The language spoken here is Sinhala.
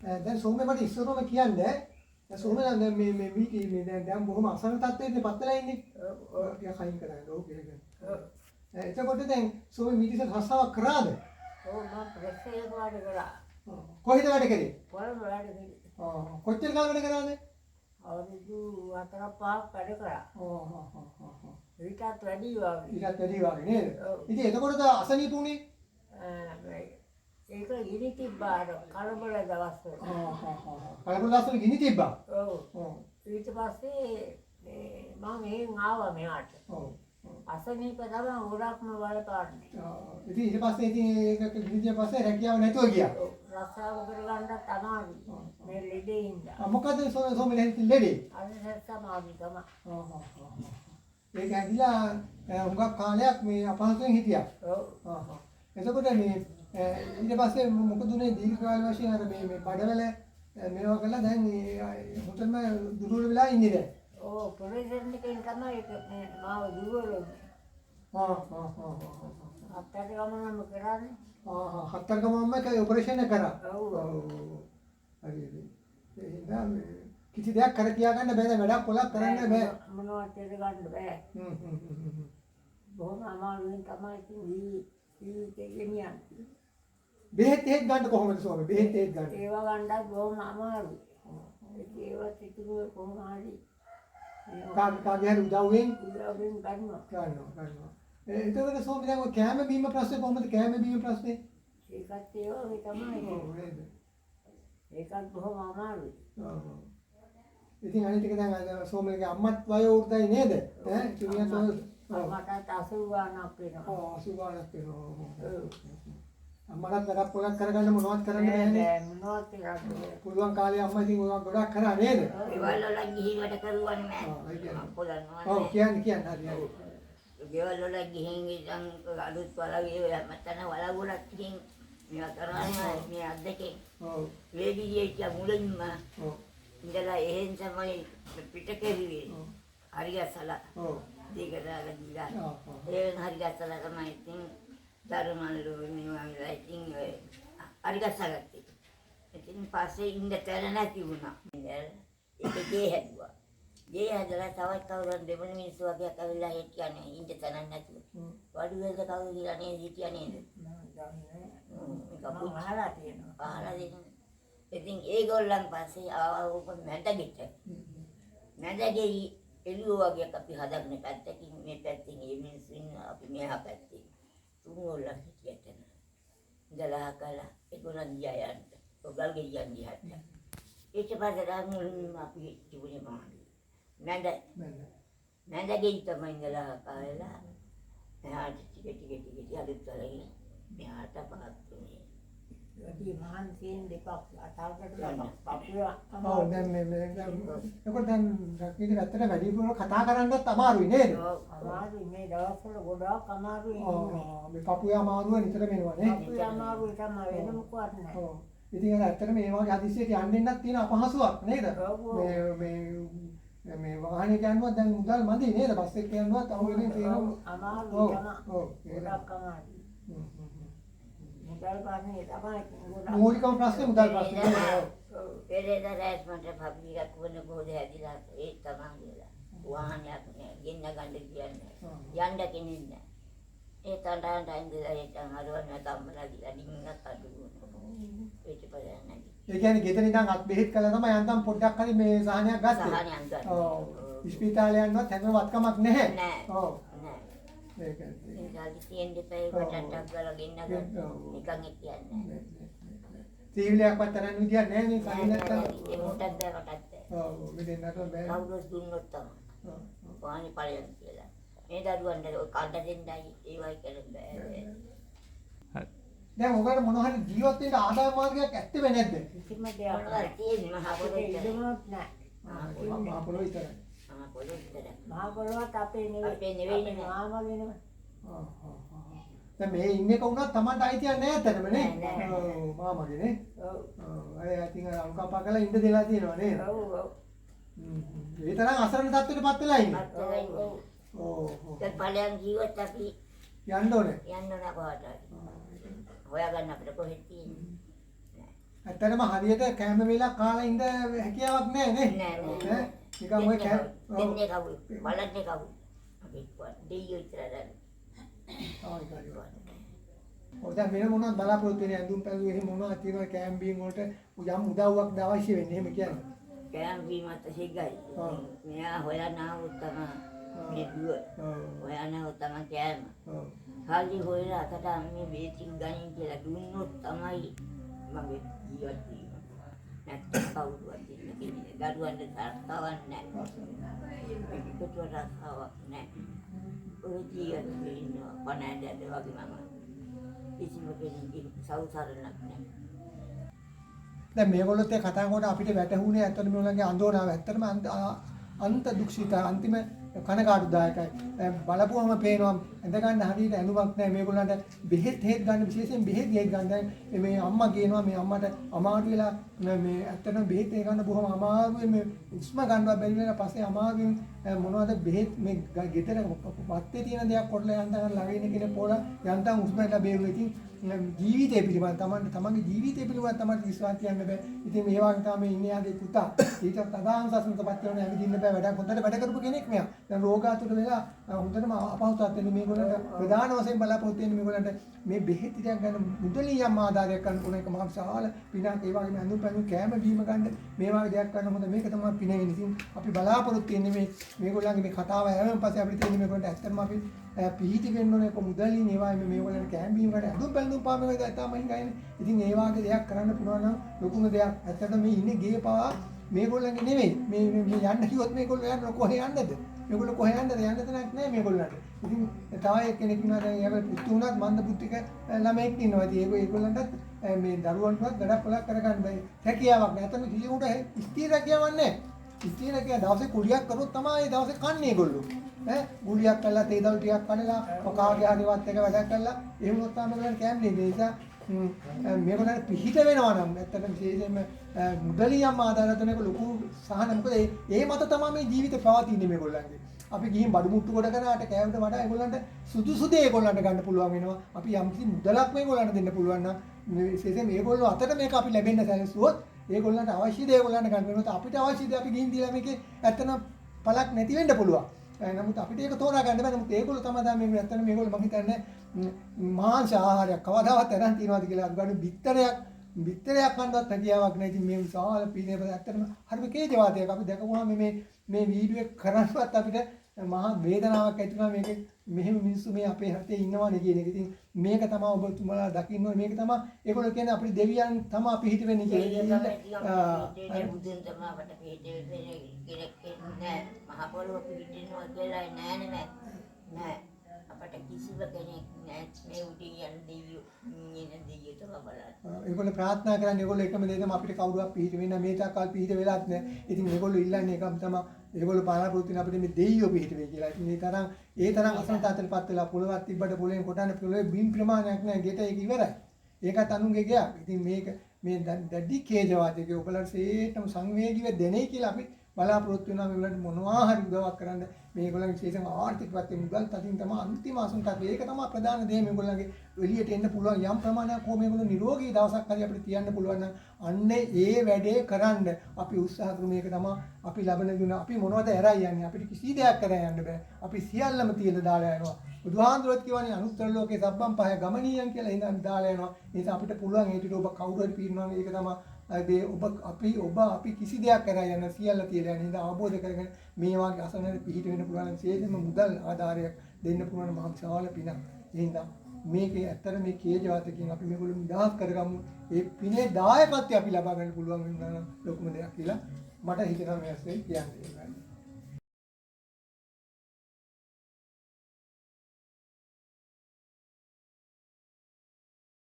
දැන් සෝමේ මට ඉස්සරවම කියන්නේ දැන් සෝමේ දැන් මේ මීටි මේ දැන් බොහොම අසරණ තත්ත්වෙන්නේ පත්තලා ඉන්නේ. ඔව් ටිකක් කයින් කරන්නේ. ඔව් කියලා. එතකොට දැන් සෝමේ මීටිස රස්සාවක් කරාද? ඔව් මම ප්‍රෙස්සේ වාඩ කරා. කොහෙද වැඩ කරේ? කොළඹ වැඩ කරේ. කොච්චර කාල වැඩ කරාද? අවුරුදු 4-5ක් වැඩ කරා. ඊටත් වැඩි වගේ. ඊටත් වැඩි වගේ නේද? ඉතින් එතකොටද අසනීප උනේ? ඒක ගිනි තිබ්බා කලබල දවස්වල. කලබල දවස්වල ගිනි තිබ්බා. ඔව්. ඊට පස්සේ මම මෙහෙන් ආවා මෙහාට. ඔව්. අසනීප තමයි ගොඩක්ම බලපාන්නේ. ඉතින් ඊට පස්සේ ඉතින් ඒක ගිනි තිබ්බ පස්සේ රැකියාව නැතුව ගියා. ඔව්. රස්සාව කරගන්නත් අමාරුයි. මේ ලෙඩේ ඉඳලා. මොකද සෝමේ ලෙඩේ? අර සමාධි තමයි. ඒක ඇදිලා හුඟක් කාලයක් මේ අපහසුයෙන් හිටියා. ඔව්. එතකොට මේ ඊට පස්සේ මොකද උනේ දීර්ඝ කාල වශයෙන් අර මේ බඩවැල මේවා කළා දැන් හොතම දුර්වල වෙලා ඉන්නේ දැන්. ඔව් ප්‍රොෆෙසර් එකෙන් තමයි ඒක මාව දුර්වල වුනේ. අත්තට ගමනම කරන්නේ. හතර ගමන්ම ඔපරේෂන් එක කරා. ඔව්. හරි. එහෙනම් කිසි දෙයක් කර කියා ගන්න බෑ දැන් වැඩක් පොලක් කරන්න බෑ. මොනවද කර ගන්න බෑ. බොහොම අමාරුවෙන් තමයි ජීවිතේ ගෙනියන්නේ. බෙහෙත් ගන්න කොහොමද සෝමේ? බෙහෙත් ගන්න. ඒවා ගන්නත් බොහොම අමාරුයි. ඒවා සිතුවේ කොහොම හරි. කාගේ හරි උදව්වෙන් ගන්නවා. එතකොට සෝමේ දැන් ඔය කැම බීම ප්‍රශ්නේ කොහොමද කැම බීම ප්‍රශ්නේ? ඒකත් ඒ තමයි. ඒකත් බොහොම අමාරුයි. ඉතින් අනිත් එක දැන් සෝමේගේ අම්මත් වයෝ වෘද්ධයි නේද? ඈ කිරියන් මටත් 80 ගානක් වෙනවා. 80 ගානක් වෙනවා. අම්මලත් වැඩක් පොලක් කරගන්න මොනවද කරන්න බෑනේ. මොනවද කරන්නේ? පුළුවන් කාලේ අම්මා ඉතින් මොනවද ගොඩක් කරා නේද? ගෙවල් වල ගිහින් වැඩ කරුවන්නේ නැහැ. පොළනවා. ඔව් කියන්නේ හරි. ගෙවල් වල ගිහින් ඉතින් අලුත් වලගේ මතන වලගොඩක් ගිහින් මේවා කරන්නේ මේ අද්දකේ. ඔව්. වේදියේ මුලින්ම ඔව්. ඉඳලා එහෙන් තමයි පිට කෙරුවේ. හරියසලා. ඔව්. දීගදාලා දීලා. ඒ හරියසලා තමයි ඉතින් ධර්මවල මේවා වෙලා ඉතින් හරියසගත්තේ. ඉතින් පස්සේ ඉන්න තැන නැති වුණා. ඒක ගේ හැදුවා. ගේ හැදලා තවත් කවුරුන් දෙවෙනි මිනිස්සු වගේ අකවිලා හිටියනේ ඉන්න තැන නැතුව. වඩුවෙල්ද කවුරු කියලා නේද හිටියා නේද? මම අහලා තියෙනවා. අහලා තියෙනවා. ඉතින් ඒගොල්ලන් පස්සේ ආවෝ මැදගෙට. මැදගෙයි එළුව වගේ අපි හදගෙන පැත්තකින් මේ පැත්තෙන් මේ මිනිස්සු ඉන්නවා අපි මෙහා පැත්තේ. තුන්වොල්ලන් හිටියට. ඉඳලා කළා ඒගොල්ලන් ගියා යන්න. ඔගල් ගෙයියන් ගියාට. ඊට පස්සේ රාමුලින් අපි තිබුණේ මාළු. මැදගෙයි තමයි ඉඳලා කාලා. එහාට ටික අලුත් වලින් මෙහාට පහත් වුණේ. ඒ මහන්සියෙන් දෙකක් අතාරකට පපුවා. ඔව් දැන් මේ එතකොට දැන් රක්කීට පැත්තට වැඩිපුර කතා කරන්නත් අමාරුයි නේද? ඔව් අමාරුයි මේ දවස්වල ගොඩාක් අමාරුයි ඉන්නේ. මේ පපුවේ අමාරුව නිතර වෙනවා නේ. පපුවේ අමාරුයි තමයි වෙන මොකවත් නැහැ. ඔව්. ඉතින් අර ඇත්තට මේ වගේ හදිස්සියට යන්නෙන්නත් තියෙන අපහසුයක් නේද? මේ වාහනේ යනවත් දැන් මුදල් මදි නේද? බස් එක යනවත් අහුවෙන්නේ තියෙනවා. අමාරුයි තමයි. ඔව් ගොඩාක් අමාරුයි. මුදල් පාන්නේ තමයි මූලිකම ප්‍රශ්නේ මුදල් ප්‍රශ්නේ. ඔව්. පෙරේදා රැස් මට පබ්ලික් වුණ පොඩි හැදිලා ඒ තමයි කියලා. වාහනයක් ගෙන්න ගන්න කියන්නේ. යන්න කෙනෙක් නැහැ. ඒ තණ්ඩාන් ඉඳලා හිටන් හරවන්න තම්මලා දීලා ඩිංගක් අඩු වුණා. ඒක බලන්නේ නැහැ. ඒ කියන්නේ ගෙදර ඉඳන් අත් බෙහෙත් කළා තමයි යන්තම් පොඩ්ඩක් හරි මේ සහනයක් ගත්තේ. සහනයක් ගත්තා. ඔව්. ඉස්පිතාලේ යන්නවත් හැම වත්කමක් නැහැ. නැහැ. ඔව්. නැහැ. ඒක ඉතින් තියෙන දෙපේ කොටක් ගාලා ගෙන්න ගන්න. නිකන් කියන්නේ. සීවිලයක්වත් තරන්න විදියක් නැහැ නේ කයි නැත්තම්. ඒ මොකක්ද කොටත්. ඔව් මේ දෙන්නට බෑ. කවුරුත් දුන්නොත් තමයි. පානි පළයන් කියලා. මේ දරුවන්ට කඩ දෙන්නයි ඒවයි කරන්න බෑ. දැන් ඔයාලට මොන හරි ජීවත් වෙන්න ආදායම් මාර්ගයක් ඇත්තේ නැද්ද? කිසිම දෙයක් නැහැ. තියෙන්නේ මහා පොළොවේ ඉඳනොත් නැහැ. මහා පොළොව විතරයි. මහා පොළොව විතරයි. මහා පොළොවත් අපේ නෙවෙයි මාමගේනේ. දැන් මේ ඉන්නේ කවුනත් Tamanට අයිතියක් නැහැ ඇත්තටම නේ. ඔව් මාමගේ නේ. ඔව්. අය ඉතින් අනුකම්පා කරලා ඉන්න දෙලා තියෙනවා නේද? ඔව් ඔව්. ඒ තරම් අසරණ තත්ත්වෙටපත් වෙලා ඉන්නේ. ඔව්. ඔව්. දැන් ඵලයන් ජීවත් අපි යන්න ඕනේ. යන්න ඕන කොහට. හොයාගන්න අපිට කොහෙද තියෙන්නේ. ඇත්තටම හරියට කැම වේලා කාලා ඉඳ හැකියාවක් නැහැ නේ. නෑ. නිකන් ඔය කැම දෙන්නේ කවුද? බලන්නේ කවුද? අපි දෙයියෝ ඉතරද? ඔය දැන් වෙන මොනවද බලාපොරොත්තු වෙන්නේ ඇඳුම් පැළඳුම් එහෙම මොනවද තියෙනවා කැම් බීම් වලට යම් උදව්වක් අවශ්‍ය වෙන්නේ එහෙම කියන්නේ. කෑම බීමත් සිගයි. මෙයා හොයනව තමයි මෙදුව. හොයනව තමයි කෑම. කාලි හොයලා අතට මේ බේසික් ගනින් කියලා දුන්නොත් තමයි මගේ ජීවත් වීම. නැත්නම් කවුරුවත් ඉන්නේ දරුවන්ට තරතාවක් නැහැ. ඒකට රස්සාවක් නැහැ. ඔය ජීවත් වෙනවා පණෑඩද වගේ මම. කිසිම කෙනෙක්ගේ සෞසරණක් නැහැ. දැන් මේගොල්ලොත් ඒ කතා කරනකොට අපිට වැටහුනේ ඇත්තටම මේගොල්ලන්ගේ අඳෝනාව ඇත්තටම අන්ත දුක්ෂිත අන්තිම කනකාටුදායකයි. බලපුවම පේනවා ඇඳ ගන්න හරියට ඇඳුමක් නැහැ මේගොල්ලන්ට බෙහෙත් හේත් ගන්න විශේෂයෙන් බෙහෙත් හේත් ගන්න. දැන් මේ අම්මා කියනවා මේ අම්මට අමාරු වෙලා මේ ඇත්තටම බෙහෙත් ගන්න බොහොම අමාරුයි මේ උස්ම ගන්නවත් බැරි වෙලා පස්සේ අමාරුවෙන් මොනවද බෙහෙත් මේ ගෙදර වත්තේ තියෙන දෙයක් කොටලා යන්තම් ළඟ ඉන්න කෙනෙක් පොළ යන්තම් උස්මට බේරුවේ. ඉතින් ජීවිතය පිළිබඳ තමන්ගේ ජීවිතය පිළිබඳ තමයි විශ්වාස කියන්න බෑ. ඉතින් මේ වගේ තමයි ඉන්නේ ආගේ පුතා. ඊටත් අදාංශස්මකපත් කරන ඇවිදින්න බෑ වැඩක් හොඳට වැඩ කරපු කෙනෙක් මෙයා. දැන් රෝගාතුර වෙලා හොඳටම අපහසුතාවක් වෙන මේගොල්ලන්ට ප්‍රධාන වශයෙන් බලාපොරොත්තු වෙන මේගොල්ලන්ට මේ බෙහෙත් ටිකක් ගන්න මුදලියම් ආධාරයක් ගන්න පුළුවන් එක මහ විශාල පිනක්. ඒ වගේම ඇඳුම් පැළඳුම් කෑම බීම ගන්න මේ වගේ දෙයක් ගන්න හොඳ මේක තමයි පින වෙන්නේ. ඉතින් අපි බලාපොරොත්තු වෙන්නේ මේගොල්ලන්ගේ මේ කතාව ඇහුවන් පස්සේ අපිට තේරෙන්නේ මේගොල්ලන්ට ඇත්තටම අපි පිහිටි වෙන්න ඕනේ කොමුදලින් ඒවා මේගොල්ලන්ට කෑම බීම ගන්න ඇඳුම් පැළඳුම් පාම වගේ තමයි ගන්නේ. ඉතින් ඒ වගේ දෙයක් කරන්න පුළුවන් නම් ලොකුම දෙයක්. ඇත්තටම මේ ඉන්නේ ගේ පවා මේගොල්ලන්ගේ නෙවෙයි. මේ යන්න කිව්වොත් මේගොල්ලෝ යන්න කොහේ යන්නද? මේගොල්ලෝ කොහේ යන්නද? යන්න තැනක් නැහැ මේගොල්ලන්ට. ඉතින් තව කෙනෙක් ඉන්නවා දැන් යාගේ පුතු උනත් මන්ද පුත්තික ළමෙක් ඉන්නවා. ඉතින් ඒගොල්ලන්ටත් මේ දරුවන්ටවත් ගඩක් පොලක් කරගන්න බෑ. හැකියාවක් නැහැ. නැත්නම් කිසිමුට ස්ථිර හැකියාවක් නැහැ. ස්ථිර හැකියාව දවසේ කුලියක් කරොත් තමයි ඒ දවසේ කන්නේ ඒගොල්ලෝ. ගුලියක් කළා තේ දවල් ටිකක් කනලා පොකාගේ හරිවත් එක වැඩක් කළා එහෙම වුණොත් තමයි මේගොල්ලන් කැම්නේ. ඒ නිසා මේගොල්ලන් පිහිට වෙනවා නම් ඇත්තටම විශේෂයෙන්ම මුදලියම් ආදායම තුනක ලොකු සහන. මොකද ඒ මත තමයි මේ ජීවිතේ පවතින්නේ මේගොල්ලන්ගේ. අපි ගිහින් බඩු මුට්ටු කොට කරාට කෑමට වඩා ඒගොල්ලන්ට සුදුසු දේ ඒගොල්ලන්ට ගන්න පුළුවන් වෙනවා. අපි යම්කිසි මුදලක් මේගොල්ලන්ට දෙන්න පුළුවන් නම් විශේෂයෙන් මේගොල්ලෝ අතට මේක අපි ලැබෙන්න සැලසුවොත් ඒගොල්ලන්ට අවශ්‍ය දේ ඒගොල්ලන්ට ගන්න වෙනවා. අපිට අවශ්‍ය දේ අපි ගිහින් දීලා මේකේ ඇත්තටම පළක් නැති වෙන්න පුළුවන්. නමුත් අපිට ඒක තෝරා ගන්න බෑ. නමුත් ඒගොල්ලෝ තමයි මේක ඇත්තටම මේගොල්ලෝ මම හිතන්නේ මාංශ ආහාරයක් කවදාවත් අරන් තියනවාද කියලා අදුගානේ බිත්තරයක් කන්නවත් හැකියාවක් නැහැ. ඉතින් මේ විශාල පීනේ ඇත්තටම හරිම කේජවාදයක්. අපි දැකපුවාම මේ වීඩියෝ එක කරන්නවත් අපිට මහා වේදනාවක් ඇති වෙනවා. මේකේ මෙහෙම මිනිස්සු මේ අපේ රටේ ඉන්නවානේ කියන එක. ඉතින් මේක තමයි ඔබතුමාලා දකින්න ඕනේ. මේක තමයි ඒගොල්ලෝ කියන්නේ අපේ දෙවියන් තමයි පිහිට වෙන්නේ කියලා. බුදුන් තමයි අපට පිහිට වෙන්නේ කෙනෙක් නෑ. මහ පොළොව පිහිටිනවා කියලා නෑ. අපට කිසිම කෙනෙක් නෑ. මේ උඩින් යන දෙවියෝ ඉන්නේ දෙවියෝ තමයි බලන්නේ. ඒගොල්ලෝ ප්‍රාර්ථනා කරන්නේ ඒගොල්ලෝ එකම දේ තමයි අපිට කවුරුවක් පිහිට වෙන්න මේ තාක්කල් පිහිට වෙලාත් නෑ. ඉතින් ඒගොල්ලෝ ඉල්ලන්නේ එකම තමයි ඒගොල්ලෝ බලාපොරොත්තු වෙන අපිට මේ දෙයියෝ පිහිට වෙයි කියලා. ඉතින් ඒ තරම් අසනතාවටපත් වෙලා පොළවත් තිබ්බට පොළෙන් කොටන්න පොළවේ බිම් ප්‍රමාණයක් නැහැ. ගෙට ඒක ඉවරයි. ඒකත් අනුන්ගේ ගයක්. ඉතින් මේ දැඩි කේජවාදයේ ඔයගොල්ලන්ට සේටම සංවේගීව දෙන්නේ කියලා අපි බලාපොරොත්තු වෙනවා. මේගොල්ලන්ට මොනවා හරි උදව්වක් කරන්න මේගොල්ලන්ගේ විශේෂම ආර්ථික පැත්තේ මුදල් තදින් තමයි අන්තිම අසනතාව. ඒක තමයි ප්‍රධාන දේ. මේගොල්ලන්ගේ එළියට එන්න පුළුවන් යම් ප්‍රමාණයක් හෝ මේගොල්ලෝ නිරෝගී දවසක් හරි අපිට තියන්න පුළුවන් නම් අන්නේ ඒ වැඩේ කරන්න අපි උත්සාහ කරමු. මේක තමයි අපි ලබන දින අපි මොනවද ඇරයි යන්නේ. අපිට කිසි දෙයක් කරා යන්න බෑ. අපි සියල්ලම තියලා දාලා යනවා. බුදුහාඳුරත් කියවනේ අනුත්තර ලෝකේ සබ්බම් පහය ගමනීයන් කියලා ඉඳන් දාලා යනවා. ඒ නිසා අපිට පුළුවන් ඒ ටික ඔබ කවුරු හරි පිරිනවන ඒක තමයි අපි කිසි දෙයක් කරා යන්න සියල්ල තියලා යන ඉඳන් අවබෝධ කරගෙන මේ වගේ අසනට පිහිට වෙන්න පුළුවන් සියලුම මුදල් ආධාරයක් දෙන්න පුළුවන් මහා විශාල පිනක්. එහෙනම් මේකේ ඇත්තට මේ කේජවාතකින් අපි මේගොල්ලෝ නිදහස් කරගමු. ඒ පිනේ දායකත්වය අපි ලබා ගන්න පුළුවන් වෙනවා නම් ලොකුම දෙයක් කියලා මට හිතෙනවා මේ ඇස්සේ කියන්නේ.